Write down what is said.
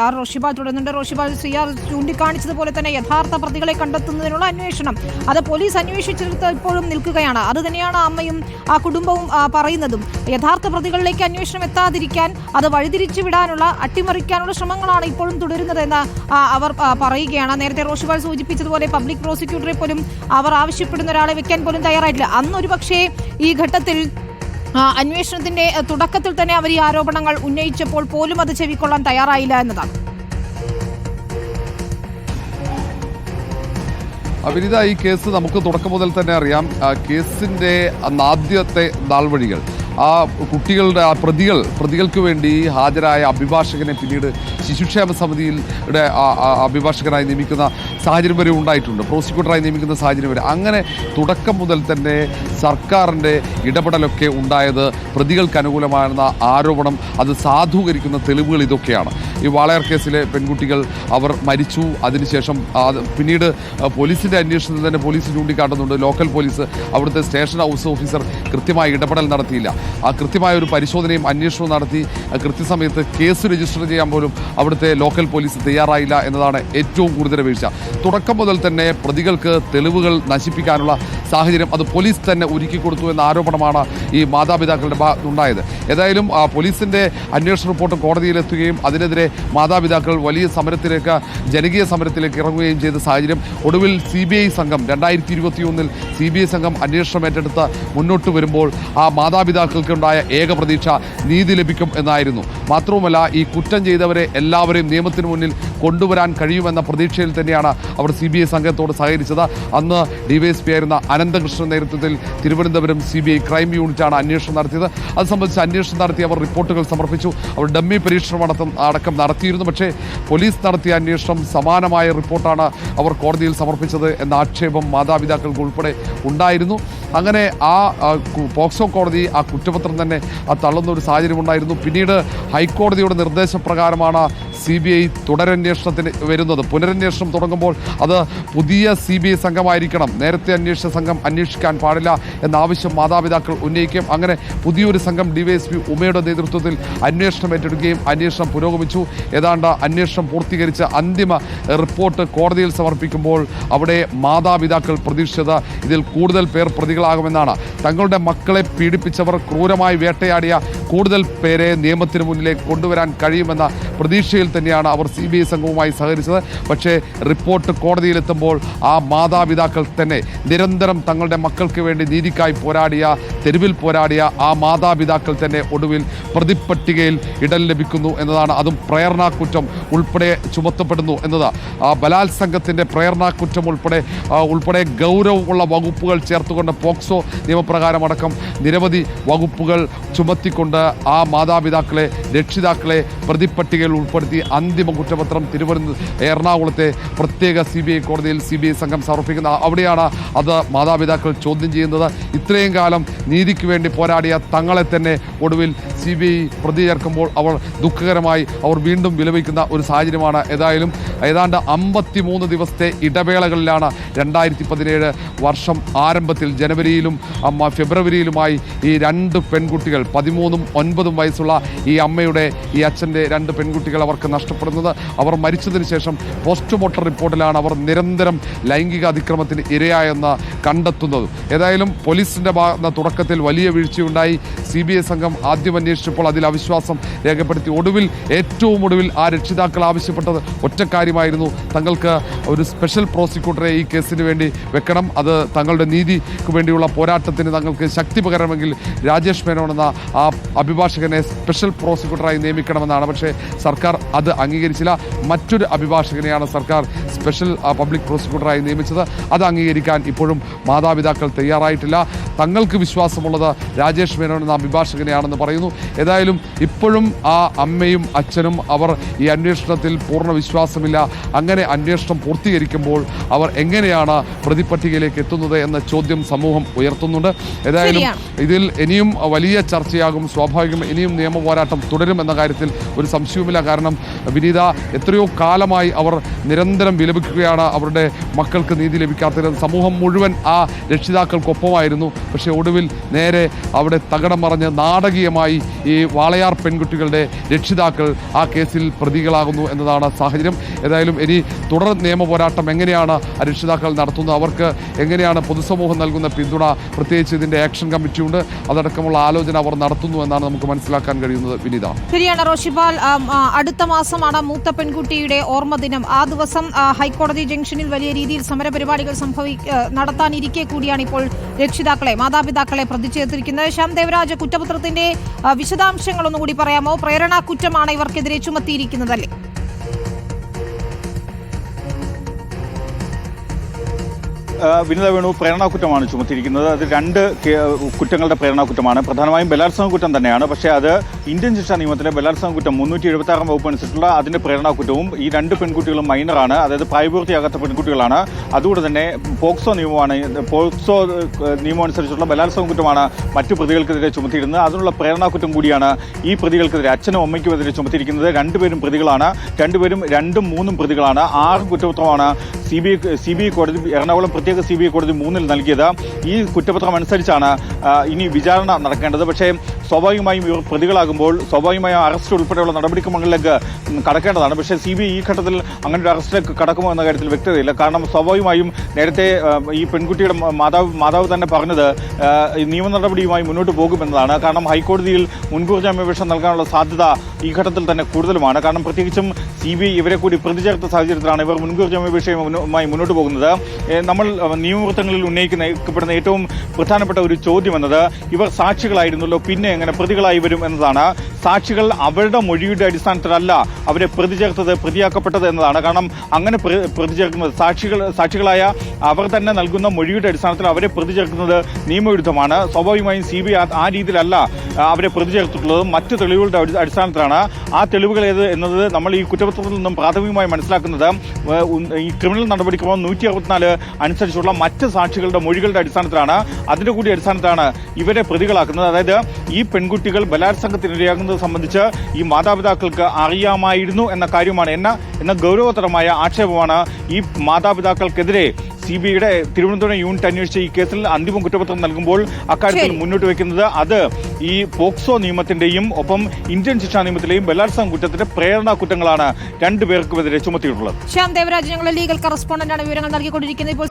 R റോഷിബാൽ തുടരുന്നുണ്ട്. റോഷിബാൽ സിയാർ ചൂണ്ടിക്കാണിച്ചതുപോലെ തന്നെ യഥാർത്ഥ പ്രതികളെ കണ്ടെത്തുന്നതിനുള്ള അന്വേഷണം അത് പോലീസ് അന്വേഷിച്ചെടുത്ത് ഇപ്പോഴും നിൽക്കുകയാണ്. അത് തന്നെയാണ് അമ്മയും ആ കുടുംബവും പറയുന്നതും. യഥാർത്ഥ പ്രതികളിലേക്ക് അന്വേഷണം എത്താതിരിക്കാൻ അത് വഴിതിരിച്ചു വിടാനുള്ള അട്ടിമറിക്കാനുള്ള ശ്രമങ്ങളാണ് ഇപ്പോഴും തുടരുന്നതെന്ന് അവർ പറയുകയാണ്. നേരത്തെ റോഷിബാൽ സൂചിപ്പിച്ചതുപോലെ പബ്ലിക് പ്രോസിക്യൂട്ടറെ പോലും അവർ ആവശ്യപ്പെടുന്ന ഒരാളെ വെക്കാൻ പോലും തയ്യാറായിട്ടില്ല. അന്നൊരു പക്ഷേ ഈ ഘട്ടത്തിൽ അന്വേഷണത്തിന്റെ തുടക്കത്തിൽ തന്നെ അവർ ഈ ആരോപണങ്ങൾ ഉന്നയിച്ചപ്പോൾ പോലും അത് ചെവിക്കൊള്ളാൻ തയ്യാറായില്ല എന്നതാണ്. വിനിത, ഈ കേസ് നമുക്ക് തുടക്കം മുതൽ തന്നെ അറിയാം. കേസിന്റെ ആദ്യത്തെ നാൾവഴികൾ ആ കുട്ടികളുടെ പ്രതികൾക്ക് വേണ്ടി ഹാജരായ അഭിഭാഷകനെ പിന്നീട് ശിശുക്ഷേമ സമിതിയുടെ അഭിഭാഷകനായി നിയമിക്കുന്ന സാഹചര്യം വരെ ഉണ്ടായിട്ടുണ്ട്, പ്രോസിക്യൂട്ടറായി നിയമിക്കുന്ന സാഹചര്യം വരെ. അങ്ങനെ തുടക്കം മുതൽ തന്നെ സർക്കാരിൻ്റെ ഇടപെടലൊക്കെ ഉണ്ടായത് പ്രതികൾക്ക് അനുകൂലമായിരുന്ന ആരോപണം അത് സാധൂകരിക്കുന്ന തെളിവുകൾ ഇതൊക്കെയാണ്. ഈ വാളയാർ കേസിലെ പെൺകുട്ടികൾ അവർ മരിച്ചു, അതിനുശേഷം പിന്നീട് പോലീസിൻ്റെ അന്വേഷണത്തിൽ തന്നെ പോലീസ് ചൂണ്ടിക്കാട്ടുന്നുണ്ട് ലോക്കൽ പോലീസ് അവിടുത്തെ സ്റ്റേഷൻ ഹൗസ് ഓഫീസർ കൃത്യമായി ഇടപെടൽ നടത്തിയില്ല. ആ കൃത്യമായ ഒരു പരിശോധനയും അന്വേഷണവും നടത്തി കൃത്യസമയത്ത് കേസ് രജിസ്റ്റർ ചെയ്യാൻ പോലും അവിടുത്തെ ലോക്കൽ പോലീസ് തയ്യാറായില്ല എന്നതാണ് ഏറ്റവും കൂടുതൽ വീഴ്ച. തുടക്കം മുതൽ തന്നെ പ്രതികൾക്ക് തെളിവുകൾ നശിപ്പിക്കാനുള്ള സാഹചര്യം അത് പോലീസ് തന്നെ ഒരുക്കി കൊടുത്തു എന്ന ആരോപണമാണ് ഈ മാതാപിതാക്കളുടെ ഭാഗത്തുണ്ടായത്. ഏതായാലും പോലീസിൻ്റെ അന്വേഷണ റിപ്പോർട്ട് കോടതിയിലെത്തുകയും അതിനെതിരെ മാതാപിതാക്കൾ വലിയ സമരത്തിലേക്ക് ജനകീയ സമരത്തിലേക്ക് ഇറങ്ങുകയും ചെയ്ത സാഹചര്യം. ഒടുവിൽ CBI സംഘം 2021 CBI സംഘം അന്വേഷണം ഏറ്റെടുത്ത് മുന്നോട്ട് വരുമ്പോൾ ആ മാതാപിതാക്കൾക്കുണ്ടായ ഏക പ്രതീക്ഷ നീതി ലഭിക്കും എന്നായിരുന്നു. മാത്രവുമല്ല ഈ കുറ്റം ചെയ്തവരെ എല്ലാവരെയും നിയമത്തിന് മുന്നിൽ കൊണ്ടുവരാൻ കഴിയുമെന്ന പ്രതീക്ഷയിൽ തന്നെയാണ് അവർ CBI സംഘത്തോട് സഹകരിച്ചത്. അന്ന് DYSP ആയിരുന്ന അനന്തകൃഷ്ണൻ നേതൃത്വത്തിൽ തിരുവനന്തപുരം CBI ക്രൈം യൂണിറ്റാണ് അന്വേഷണം നടത്തിയത്. അത് സംബന്ധിച്ച് അന്വേഷണം നടത്തി അവർ റിപ്പോർട്ടുകൾ സമർപ്പിച്ചു. അവർ ഡമ്മി പരീക്ഷണം അടക്കം നടത്തിയിരുന്നു. പക്ഷേ പോലീസ് നടത്തിയ അന്വേഷണം സമാനമായ റിപ്പോർട്ടാണ് അവർ കോടതിയിൽ സമർപ്പിച്ചത് എന്ന ആക്ഷേപം മാതാപിതാക്കൾക്ക് ഉൾപ്പെടെ ഉണ്ടായിരുന്നു. അങ്ങനെ ആ പോക്സോ കോടതി ആ കുറ്റപത്രം തന്നെ തള്ളുന്ന ഒരു സാഹചര്യം ഉണ്ടായിരുന്നു. പിന്നീട് ഹൈക്കോടതിയുടെ നിർദ്ദേശപ്രകാരമാണ് CBI തുടരന്വേഷണത്തിന് വരുന്നത്. പുനരന്വേഷണം തുടങ്ങുമ്പോൾ അത് പുതിയ CBI സംഘമായിരിക്കണം, നേരത്തെ അന്വേഷിച്ച സംഘം അന്വേഷിക്കാൻ പാടില്ല എന്ന ആവശ്യം മാതാപിതാക്കൾ ഉന്നയിക്കുകയും അങ്ങനെ പുതിയൊരു സംഘം DYSP ഉമയുടെ നേതൃത്വത്തിൽ അന്വേഷണം ഏറ്റെടുക്കുകയും അന്വേഷണം പുരോഗമിച്ചു. ഏതാണ്ട് അന്വേഷണം പൂർത്തീകരിച്ച് അന്തിമ റിപ്പോർട്ട് കോടതിയിൽ സമർപ്പിക്കുമ്പോൾ അവിടെ മാതാപിതാക്കൾ പ്രതീക്ഷിച്ചത് ഇതിൽ കൂടുതൽ പേർ പ്രതികളാകുമെന്നാണ്. തങ്ങളുടെ മക്കളെ പീഡിപ്പിച്ചവർ, ക്രൂരമായി വേട്ടയാടിയ കൂടുതൽ പേരെ നിയമത്തിന് മുന്നിലേക്ക് കൊണ്ടുവരാൻ കഴിയുമെന്ന പ്രതീക്ഷയിൽ തന്നെയാണ് അവർ CBI സംഘവുമായി സഹകരിച്ചത്. പക്ഷേ റിപ്പോർട്ട് കോടതിയിലെത്തുമ്പോൾ ആ മാതാപിതാക്കൾ തന്നെ നിരന്തരം തങ്ങളുടെ മക്കൾക്ക് വേണ്ടി നീതിക്കായി പോരാടിയ, തെരുവിൽ പോരാടിയ ആ മാതാപിതാക്കൾ തന്നെ ഒടുവിൽ പ്രതിപ്പട്ടികയിൽ ഇടം ലഭിക്കുന്നു എന്നതാണ്. അതും പ്രേരണാക്കുറ്റം ഉൾപ്പെടെ ചുമത്തപ്പെടുന്നു എന്നത്. ബലാത്സംഗത്തിൻ്റെ പ്രേരണാക്കുറ്റം ഉൾപ്പെടെ ഗൗരവമുള്ള വകുപ്പുകൾ ചേർത്തുകൊണ്ട് പോക്സോ നിയമപ്രകാരമടക്കം നിരവധി വകുപ്പുകൾ ചുമത്തിക്കൊണ്ട് ആ മാതാപിതാക്കളെ, രക്ഷിതാക്കളെ പ്രതിപ്പട്ടികയിൽ ഉൾപ്പെടുത്തി അന്തിമ കുറ്റപത്രം എറണാകുളത്തെ പ്രത്യേക CBI കോടതിയിൽ CBI സംഘം സമർപ്പിക്കുന്ന അവിടെയാണ് അത് മാതാപിതാക്കൾ ചോദ്യം ചെയ്യുന്നത്. ഇത്രയും കാലം നീതിക്ക് വേണ്ടി പോരാടിയ തങ്ങളെ തന്നെ ഒടുവിൽ CBI പ്രതി ചേർക്കുമ്പോൾ ദുഃഖകരമായി അവർ വീണ്ടും വിലപിക്കുന്ന ഒരു സാഹചര്യമാണ്. ഏതാണ്ട് 53 ദിവസത്തെ ഇടവേളകളിലാണ് 2017 വർഷം ആരംഭത്തിൽ ജനുവരിയിലും ഫെബ്രുവരിയിലുമായി ഈ 2 പെൺകുട്ടികൾ 13ഉം 9ഉം വയസ്സുള്ള ഈ അമ്മയുടെ ഈ അച്ഛൻ്റെ 2 പെൺകുട്ടികൾ അവർക്ക് നഷ്ടപ്പെടുന്നത്. അവർ മരിച്ചതിന് ശേഷം പോസ്റ്റ്മോർട്ടം റിപ്പോർട്ടിലാണ് അവർ നിരന്തരം ലൈംഗിക അതിക്രമത്തിന് ഇരയായെന്ന് കണ്ടെത്തുന്നത്. ഏതായാലും പോലീസിൻ്റെ തുടക്കത്തിൽ വലിയ വീഴ്ചയുണ്ടായി. CBI സംഘം ആദ്യം അന്വേഷിച്ചപ്പോൾ അതിൽ അവിശ്വാസം രേഖപ്പെടുത്തി. ഏറ്റവും ഒടുവിൽ ആ രക്ഷിതാക്കൾ ആവശ്യപ്പെട്ടത് ഒറ്റ കാര്യമായിരുന്നു, തങ്ങൾക്ക് ഒരു സ്പെഷ്യൽ പ്രോസിക്യൂട്ടറെ ഈ കേസിന് വേണ്ടി വെക്കണം, അത് തങ്ങളുടെ നീതിക്ക് വേണ്ടിയുള്ള പോരാട്ടത്തിന് തങ്ങൾക്ക് ശക്തി പകരണമെങ്കിൽ രാജേഷ് മേനോൻ എന്ന ആ അഭിഭാഷകനെ സ്പെഷ്യൽ പ്രോസിക്യൂട്ടറായി നിയമിക്കണമെന്നാണ്. പക്ഷേ സർക്കാർ അത് അംഗീകരിച്ചില്ല. മറ്റൊരു അഭിഭാഷകനെയാണ് സർക്കാർ സ്പെഷ്യൽ പബ്ലിക് പ്രോസിക്യൂട്ടറായി നിയമിച്ചത്. അത് അംഗീകരിക്കാൻ ഇപ്പോഴും മാതാപിതാക്കൾ തയ്യാറായിട്ടില്ല. തങ്ങൾക്ക് വിശ്വാസമുള്ളത് രാജേഷ് മേനോൻ എന്ന അഭിഭാഷകനെയാണെന്ന് പറയുന്നു. ഏതായാലും ഇപ്പോഴും ആ അമ്മയും അച്ഛനും അവർ ഈ അന്വേഷണത്തിൽ പൂർണ്ണ വിശ്വാസമില്ല. അങ്ങനെ അന്വേഷണം പൂർത്തീകരിക്കുമ്പോൾ അവർ എങ്ങനെയാണ് പ്രതിപട്ടികയിലേക്ക് എത്തുന്നത് എന്ന ചോദ്യം സമൂഹം ഉയർത്തുന്നുണ്ട്. ഏതായാലും ഇതിൽ ഇനിയും വലിയ ചർച്ചയാകും. സ്വാഭാവികം ഇനിയും നിയമ പോരാട്ടം തുടരുമെന്ന കാര്യത്തിൽ ഒരു സംശയവുമില്ല. കാരണം വിനീത, എത്രയോ കാലമായി അവർ നിരന്തരം വിലപിക്കുകയാണ് അവരുടെ മക്കൾക്ക് നീതി ലഭിക്കാത്തത്. സമൂഹം മുഴുവൻ ആ രക്ഷിതാക്കൾക്കൊപ്പമായിരുന്നു. പക്ഷേ ഒടുവിൽ നേരെ അവിടെ തകിടം മറിഞ്ഞ് നാടകീയമായി ഈ വാളയാർ പെൺകുട്ടികളുടെ രക്ഷിതാക്കൾ ആ കേസിൽ പ്രതികളാകുന്നു എന്നതാണ് സാഹചര്യം. ഏതായാലും ഇനി തുടർ നിയമ പോരാട്ടം എങ്ങനെയാണ് ആ രക്ഷിതാക്കൾ നടത്തുന്നത്, അവർക്ക് എങ്ങനെയാണ് പൊതുസമൂഹം നൽകുന്ന പിന്തുണ, പ്രത്യേകിച്ച് ഇതിൻ്റെ ആക്ഷൻ കമ്മിറ്റിയുണ്ട്, അതടക്കമുള്ള ആലോചന അവർ നടത്തുന്നു എന്നാണ് നമുക്ക് മനസ്സിലാക്കാൻ കഴിയുന്നത്. വിനീത, ശരിയാണ് റോഷിപാൽ. അടുത്ത മാസമാണ് മൂത്ത പെൺകുട്ടിയുടെ ഓർമ്മ ദിനം. ആ ദിവസം ഹൈക്കോടതി ജംഗ്ഷനിൽ വലിയ രീതിയിൽ സമരപരിപാടികൾ നടത്താനിരിക്കെ കൂടിയാണ് ഇപ്പോൾ മാതാപിതാക്കളെ പ്രതി ചേർത്തിരിക്കുന്നത്. ശ്യാം ദേവരാജ്, കുറ്റപത്രത്തിന്റെ വിശദാംശങ്ങൾ ഒന്നുകൂടി പറയാമോ? പ്രേരണാ കുറ്റമാണ് ഇവർക്കെതിരെ ചുമത്തിയിരിക്കുന്നതല്ലേ? വിനിത വേണു, പ്രേരണാക്കുറ്റമാണ് ചുമത്തിയിരിക്കുന്നത്. അത് രണ്ട് കുറ്റങ്ങളുടെ പ്രേരണാക്കുറ്റമാണ്. പ്രധാനമായും ബലാത്സംഗ കുറ്റം തന്നെയാണ്. പക്ഷേ അത് ഇന്ത്യൻ ശിക്ഷാ നിയമത്തിലെ ബലാത്സംഗ കുറ്റം 376 വകുപ്പ് അനുസരിച്ചുള്ള അതിന്റെ പ്രേരണാക്കുറ്റവും ഈ രണ്ട് പെൺകുട്ടികളും മൈനറാണ്, അതായത് പ്രായപൂർത്തിയാകാത്ത പെൺകുട്ടികളാണ്. അതുകൊണ്ട് തന്നെ പോക്സോ നിയമം അനുസരിച്ചുള്ള ബലാത്സംഗ കുറ്റമാണ് മറ്റു പ്രതികൾക്കെതിരെ ചുമത്തിയിരുന്നത്. അതിനുള്ള പ്രേരണാക്കുറ്റം കൂടിയാണ് ഈ പ്രതികൾക്കെതിരെ, അച്ഛനും അമ്മയ്ക്കുമെതിരെ ചുമത്തിയിരിക്കുന്നത്. രണ്ടുപേരും പ്രതികളാണ്. രണ്ടുപേരും 2ഉം 3ഉം പ്രതികളാണ്. 6 കുറ്റപത്രമാണ് CBI കോടതി, എറണാകുളം പ്രത്യേക CBI കോടതി 3-ൽ നൽകിയത്. ഈ കുറ്റപത്രം അനുസരിച്ചാണ് ഇനി വിചാരണ നടക്കേണ്ടത്. പക്ഷേ സ്വാഭാവികമായും ഇവർ പ്രതികളാകുമ്പോൾ സ്വാഭാവികമായും അറസ്റ്റ് ഉൾപ്പെടെയുള്ള നടപടിക്രമങ്ങളിലേക്ക് കടക്കേണ്ടതാണ്. പക്ഷേ CBI ഈ ഘട്ടത്തിൽ അങ്ങനെ ഒരു അറസ്റ്റിലേക്ക് കടക്കുമോ എന്ന കാര്യത്തിൽ വ്യക്തതയില്ല. കാരണം സ്വാഭാവികമായും നേരത്തെ ഈ പെൺകുട്ടിയുടെ മാതാവ് തന്നെ പറഞ്ഞത് നിയമ നടപടിയുമായി മുന്നോട്ട് പോകുമെന്നതാണ്. കാരണം ഹൈക്കോടതിയിൽ മുൻകൂർ ജാമ്യാപേക്ഷ നൽകാനുള്ള സാധ്യത ഈ ഘട്ടത്തിൽ തന്നെ കൂടുതലുമാണ്. കാരണം പ്രത്യേകിച്ചും CBI ഇവരെ കൂടി പ്രതി ചേർത്ത സാഹചര്യത്തിലാണ് ഇവർ മുൻകൂർ ജാമ്യാപേക്ഷയുമായി മുന്നോട്ട് പോകുന്നത്. നമ്മൾ നിയമവൃത്തങ്ങളിൽ ഉന്നയിക്കപ്പെടുന്ന ഏറ്റവും പ്രധാനപ്പെട്ട ഒരു ചോദ്യം എന്നത് ഇവർ സാക്ഷികളായിരുന്നല്ലോ, പിന്നെ എങ്ങനെ പ്രതികളായി വരും എന്നതാണ്. സാക്ഷികൾ അവരുടെ മൊഴിയുടെ അടിസ്ഥാനത്തിലല്ല അവരെ പ്രതി ചേർത്തത്, പ്രതിയാക്കപ്പെട്ടത് എന്നതാണ്. കാരണം അങ്ങനെ പ്രതി ചേർക്കുന്നത് സാക്ഷികളായ അവർ തന്നെ നൽകുന്ന മൊഴിയുടെ അടിസ്ഥാനത്തിൽ അവരെ പ്രതി ചേർക്കുന്നത് നിയമവിരുദ്ധമാണ്. സ്വാഭാവികമായും CBI ആ രീതിയിലല്ല അവരെ പ്രതി ചേർത്തിട്ടുള്ളത്, മറ്റ് തെളിവുകളുടെ അടിസ്ഥാനത്തിലാണ്. ആ തെളിവുകൾ ഏത് എന്നത് നമ്മൾ ഈ കുറ്റപത്രത്തിൽ നിന്നും പ്രാഥമികമായി മനസ്സിലാക്കുന്നത് ഈ ക്രിമിനൽ നടപടിക്രമം 164 അനുസരിച്ചുള്ള മറ്റ് സാക്ഷികളുടെ മൊഴികളുടെ അടിസ്ഥാനത്തിലാണ്. അതിന്റെ കൂടി അടിസ്ഥാനത്തിലാണ് ഇവരെ പ്രതികളാക്കുന്നത്. അതായത് ഈ പെൺകുട്ടികൾ ബലാത്സംഗത്തിനിരയാകുന്നത് സംബന്ധിച്ച് ഈ മാതാപിതാക്കൾക്ക് അറിയാമായിരുന്നു എന്ന കാര്യമാണ് എന്ന ഗൗരവതരമായ ആക്ഷേപമാണ് ഈ മാതാപിതാക്കൾക്കെതിരെ CBIയുടെ തിരുവനന്തപുരം യൂണിറ്റ് അന്വേഷിച്ച ഈ കേസിൽ അന്തിമ കുറ്റപത്രം നൽകുമ്പോൾ അക്കാര്യത്തിൽ മുന്നോട്ട് വയ്ക്കുന്നത്. അത് ഈ പോക്സോ നിയമത്തിന്റെയും ഒപ്പം ഇന്ത്യൻ ശിക്ഷാ നിയമത്തിലെയും ബലാത്സംഗ കുറ്റത്തിന്റെ പ്രേരണാ കുറ്റങ്ങളാണ് രണ്ടുപേർക്കുമെതിരെ ചുമത്തിയിട്ടുള്ളത്. ശ്യാം ദേവരാജ്, ഞങ്ങളുടെ ലീഗൽ കറസ്പോണ്ടന്റാണ് വിവരങ്ങൾ നൽകിക്കൊണ്ടിരിക്കുന്നത്. ഇപ്പോൾ